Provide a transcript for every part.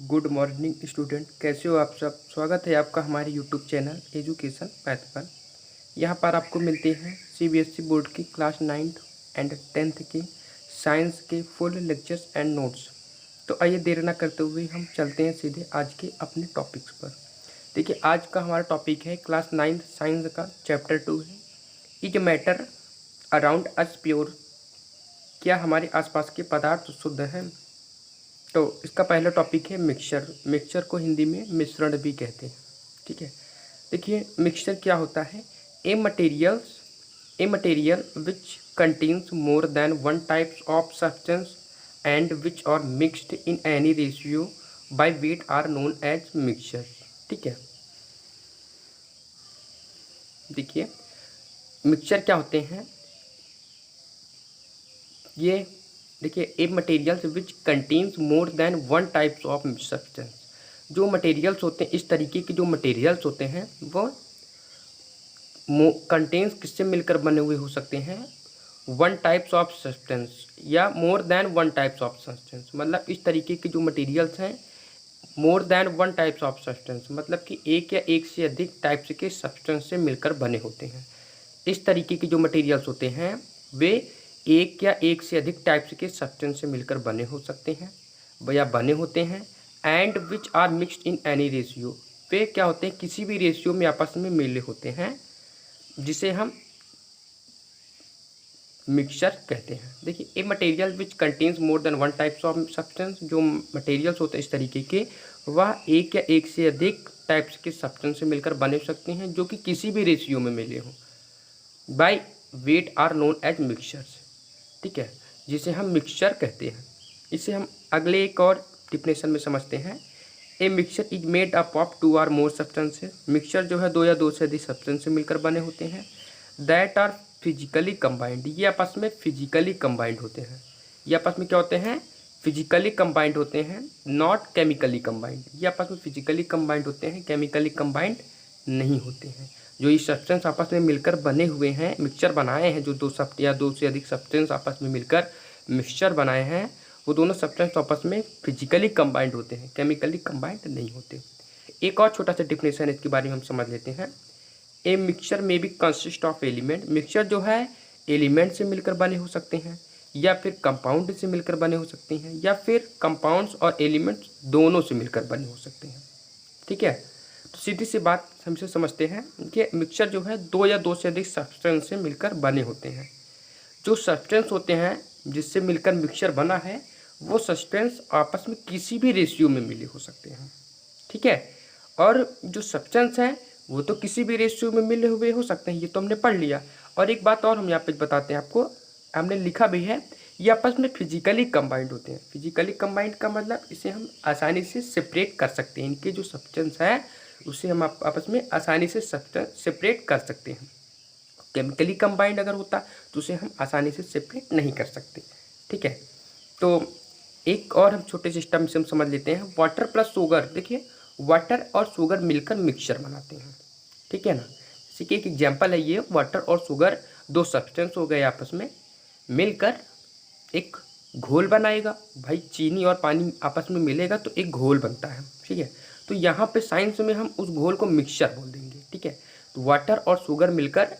Good morning student, कैसे हो आप सब। स्वागत है आपका हमारे यूट्यूब चैनल एजुकेशन पैथ पर। यहाँ पर आपको मिलते हैं सीबीएसई बोर्ड की क्लास 9th एंड 10th के साइंस के फुल लेक्चर्स एंड नोट्स। तो आइए देर ना करते हुए हम चलते हैं सीधे आज के अपने टॉपिक्स पर। देखिए, आज का हमारा टॉपिक है क्लास 9th साइंस का चैप्टर 2 है is matter around us pure. क्या हमारे आसपास के पदार्थ शुद्ध हैं। तो इसका पहला टॉपिक है मिक्सचर। मिक्सचर को हिंदी में मिश्रण भी कहते हैं। ठीक है, देखिए मिक्सचर क्या होता है। A material which contains more than one types of substance and which are mixed in any ratio by weight are known as mixture. ठीक है, देखिए मिक्सचर क्या होते हैं ये। देखिए, a materials which contains more than one types of substance. जो materials होते हैं, इस तरीके के जो मटेरियल्स होते हैं वो कंटेन्स किससे मिलकर बने हुए हो सकते हैं, वन टाइप्स ऑफ सब्सटेंस या मोर than one types of substance. मतलब इस तरीके के जो मटेरियल्स हैं मोर than one types of substance, मतलब कि एक या एक से अधिक टाइप्स के सब्सटेंस से मिलकर बने होते हैं। इस तरीके के जो मटेरियल्स होते हैं वे एक या एक से अधिक टाइप्स के सब्सटेंस से मिलकर बने हो सकते हैं या बने होते हैं। And which are mixed in any ratio, वे क्या होते हैं, किसी भी रेशियो में आपस में मिले होते हैं, जिसे हम मिक्सचर कहते हैं। देखिए, ए material which contains more than one types of substance, जो मटेरियल्स होते हैं इस तरीके के वह एक या एक से अधिक टाइप्स के सब्सटेंस से मिलकर बने हो सकते हैं जो कि किसी भी रेशियो में मिले हों। By weight are known as mixtures. ठीक है, जिसे हम मिक्सचर कहते हैं। इसे हम अगले एक और डिफिनेशन में समझते हैं। A mixture is made up of two or more substances. Mixture जो है दो या दो से अधिक सब्सटेंस से मिलकर बने होते हैं। दैट आर फिजिकली कंबाइंड, ये आपस में फिजिकली कंबाइंड होते हैं। ये आपस में क्या होते हैं, फिजिकली कंबाइंड होते हैं, नॉट केमिकली कंबाइंड। ये आपस में फिजिकली कंबाइंड होते हैं, केमिकली कंबाइंड नहीं होते हैं। जो ये सब्सटेंस आपस में मिलकर बने हुए हैं, मिक्सचर बनाए हैं, जो दो सब या दो से अधिक सब्सटेंस आपस में मिलकर मिक्सचर बनाए हैं, वो दोनों सब्सटेंस आपस में फिजिकली कंबाइंड होते हैं, केमिकली कंबाइंड नहीं होते। एक और छोटा सा डिफिनेशन इसके बारे में हम समझ लेते हैं। ए मिक्सचर में भी कंसिस्ट ऑफ एलिमेंट। मिक्सचर जो है एलिमेंट से मिलकर बने हो सकते हैं या फिर कंपाउंड से मिलकर बने हो सकते हैं या फिर कंपाउंड्स और एलिमेंट्स दोनों से मिलकर बने हो सकते हैं। ठीक है, तो सीधी सी बात हमसे समझते हैं कि मिक्सचर जो है दो या दो से अधिक सब्सटेंस से मिलकर बने होते हैं। जो सब्सटेंस होते हैं जिससे मिलकर मिक्सचर बना है वो सब्सटेंस आपस में किसी भी रेशियो में मिले हो सकते हैं। ठीक है, और जो सब्सटेंस हैं वो तो किसी भी रेशियो में मिले हुए हो सकते हैं, ये तो हमने पढ़ लिया। और एक बात और हम यहाँ पे बताते हैं आपको, हमने लिखा भी है, ये आपस में फिजिकली कंबाइंड होते हैं। फिजिकली कंबाइंड का मतलब इसे हम आसानी से सेपरेट कर सकते हैं। इनके जो सब्सटेंस है उसे हम आपस में आसानी से सेपरेट कर सकते हैं। केमिकली कंबाइंड अगर होता तो उसे हम आसानी से सेपरेट नहीं कर सकते। ठीक है, तो एक और हम छोटे सिस्टम से हम समझ लेते हैं, वाटर प्लस शुगर। देखिए, वाटर और शुगर मिलकर मिक्सचर बनाते हैं। ठीक है ना, इसी की एक एग्जांपल है ये, वाटर और शुगर दो सब्सटेंस हो गए आपस में मिलकर एक घोल बनाएगा। भाई चीनी और पानी आपस में मिलेगा तो एक घोल बनता है। ठीक है, तो यहाँ पे साइंस में हम उस घोल को मिक्सचर बोल देंगे। ठीक है, तो वाटर और शुगर मिलकर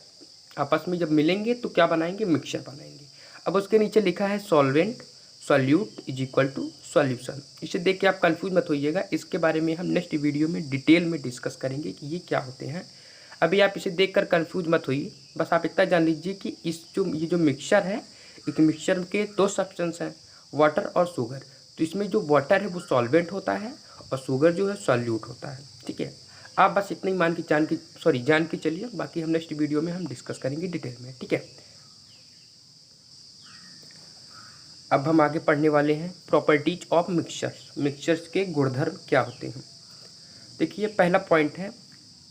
आपस में जब मिलेंगे तो क्या बनाएंगे, मिक्सचर बनाएंगे। अब उसके नीचे लिखा है solvent solute is equal to solution. इसे देख के आप कंफ्यूज मत होइएगा, इसके बारे में हम नेक्स्ट वीडियो में डिटेल में डिस्कस करेंगे कि ये क्या होते हैं। अभी आप इसे देखकर कंफ्यूज मत होइए, बस आप इतना जान लीजिए कि ये जो मिक्सचर है, एक मिक्सचर के दो सब्सटेंस हैं, वाटर और शुगर। तो इसमें जो वाटर है वो सॉल्वेंट होता है और शुगर जो है सॉल्यूट होता है। ठीक है, आप बस इतना ही जान के चलिए, बाकी हम नेक्स्ट वीडियो में हम डिस्कस करेंगे डिटेल में। ठीक है, अब हम आगे पढ़ने वाले हैं प्रॉपर्टीज ऑफ मिक्सचर्स। मिक्सचर्स के गुणधर्म क्या होते हैं। देखिए, पहला पॉइंट है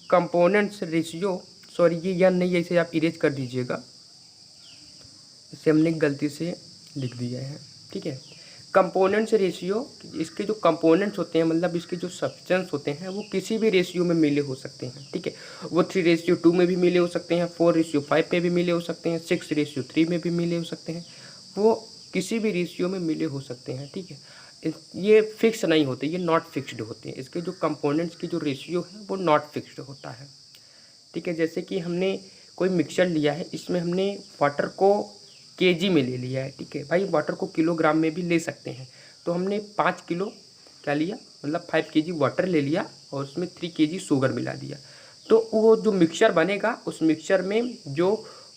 कंपोनेंट्स रेशियो। सॉरी, ये या नहीं, ऐसे आप इरेज कर दीजिएगा, इसे हमने गलती से लिख दिया है। ठीक है, कंपोनेंट्स रेशियो, इसके जो कंपोनेंट्स होते हैं मतलब इसके जो सब्सटेंस होते हैं वो किसी भी रेशियो में मिले हो सकते हैं। ठीक है, वो 3:2 में भी मिले हो सकते हैं, 4:5 में भी मिले हो सकते हैं, 6:3 में भी मिले हो सकते हैं, वो किसी भी रेशियो में मिले हो सकते हैं। ठीक है, ये फिक्स नहीं होते, ये नॉट फिक्स्ड होते हैं। इसके जो कंपोनेंट्स की जो रेशियो है वो नॉट फिक्स्ड होता है। ठीक है, जैसे कि हमने कोई मिक्सचर लिया है, इसमें हमने वाटर को केजी में ले लिया है। ठीक है भाई, वाटर को किलोग्राम में भी ले सकते हैं। तो हमने 5 किलो क्या लिया, मतलब 5 केजी वाटर ले लिया और उसमें 3 केजी शुगर मिला दिया। तो वो जो मिक्सचर बनेगा, उस मिक्सचर में जो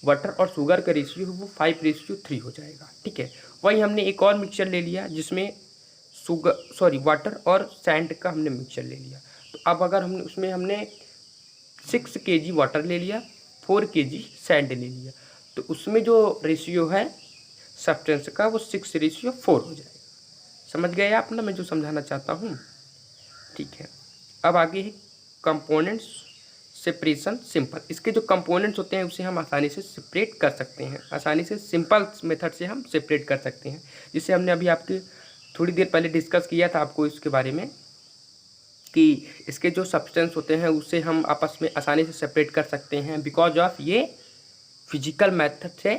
वाटर और शुगर का रेशियो है वो 5:3 हो जाएगा। ठीक है, वही हमने एक और मिक्सचर ले लिया जिसमें वाटर और सैंड का हमने मिक्सचर ले लिया। तो अब अगर हमने उसमें हमने 6 केजी वाटर ले लिया, 4 केजी सैंड ले लिया, तो उसमें जो रेशियो है सब्सटेंस का वो 6:4 हो जाएगा। समझ गए आप ना मैं जो समझाना चाहता हूँ? ठीक है, अब आगे है कंपोनेंट्स सेपरेशन सिंपल। इसके जो कंपोनेंट्स होते हैं उसे हम आसानी से सेपरेट कर सकते हैं, आसानी से सिंपल मेथड से हम सेपरेट कर सकते हैं, जिसे हमने अभी आपके थोड़ी देर पहले डिस्कस किया था आपको इसके बारे में कि इसके जो सब्सटेंस होते हैं उसे हम आपस में आसानी से सेपरेट कर सकते हैं बिकॉज ऑफ ये फिजिकल मेथड से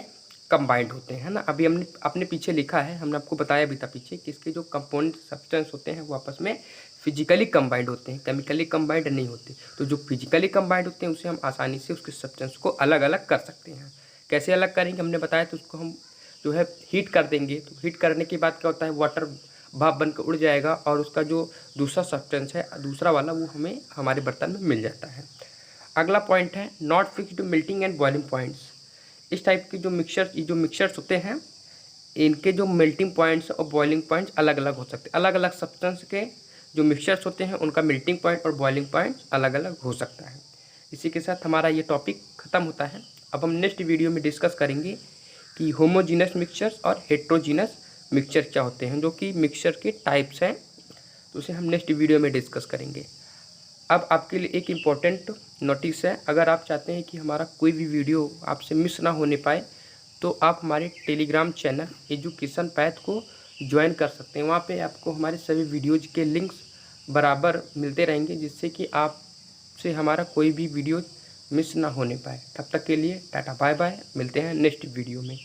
कंबाइंड होते हैं ना। अभी हमने अपने पीछे लिखा है, हमने आपको बताया भी था पीछे कि इसके जो कंपोनेंट सब्सटेंस होते हैं वो आपस में फिजिकली कंबाइंड होते हैं, केमिकली कंबाइंड नहीं होते। तो जो फिजिकली कंबाइंड होते हैं उसे हम आसानी से उसके सब्सटेंस को अलग अलग कर सकते हैं। कैसे अलग करेंगे हमने बताया, तो उसको हम जो है हीट कर देंगे। तो हीट करने के बाद क्या होता है, वाटर भाप बनकर उड़ जाएगा और उसका जो दूसरा सब्सटेंस है, दूसरा वाला, वो हमें हमारे बर्तन में मिल जाता है। अगला पॉइंट है not fixed melting and boiling points. इस टाइप के जो मिक्सचर्स होते हैं, इनके जो मेल्टिंग पॉइंट्स और बॉइलिंग पॉइंट्स अलग अलग हो सकते हैं। अलग अलग सब्सटेंस के जो मिक्सचर्स होते हैं उनका मेल्टिंग पॉइंट और बॉइलिंग पॉइंट अलग अलग हो सकता है। इसी के साथ हमारा ये टॉपिक ख़त्म होता है। अब हम नेक्स्ट वीडियो में डिस्कस करेंगे कि होमोजीनस मिक्सचर्स और हेट्रोजीनस मिक्सचर क्या होते हैं, जो कि मिक्सचर के टाइप्स हैं। तो उसे हम नेक्स्ट वीडियो में डिस्कस करेंगे। अब आपके लिए एक इम्पॉर्टेंट नोटिस है, अगर आप चाहते हैं कि हमारा कोई भी वीडियो आपसे मिस ना होने पाए तो आप हमारे टेलीग्राम चैनल एजुकेशन पैथ को ज्वाइन कर सकते हैं। वहाँ पे आपको हमारे सभी वीडियोज के लिंक्स बराबर मिलते रहेंगे, जिससे कि आपसे हमारा कोई भी वीडियो मिस ना होने पाए। तब तक के लिए टाटा बाय बाय, मिलते हैं नेक्स्ट वीडियो में।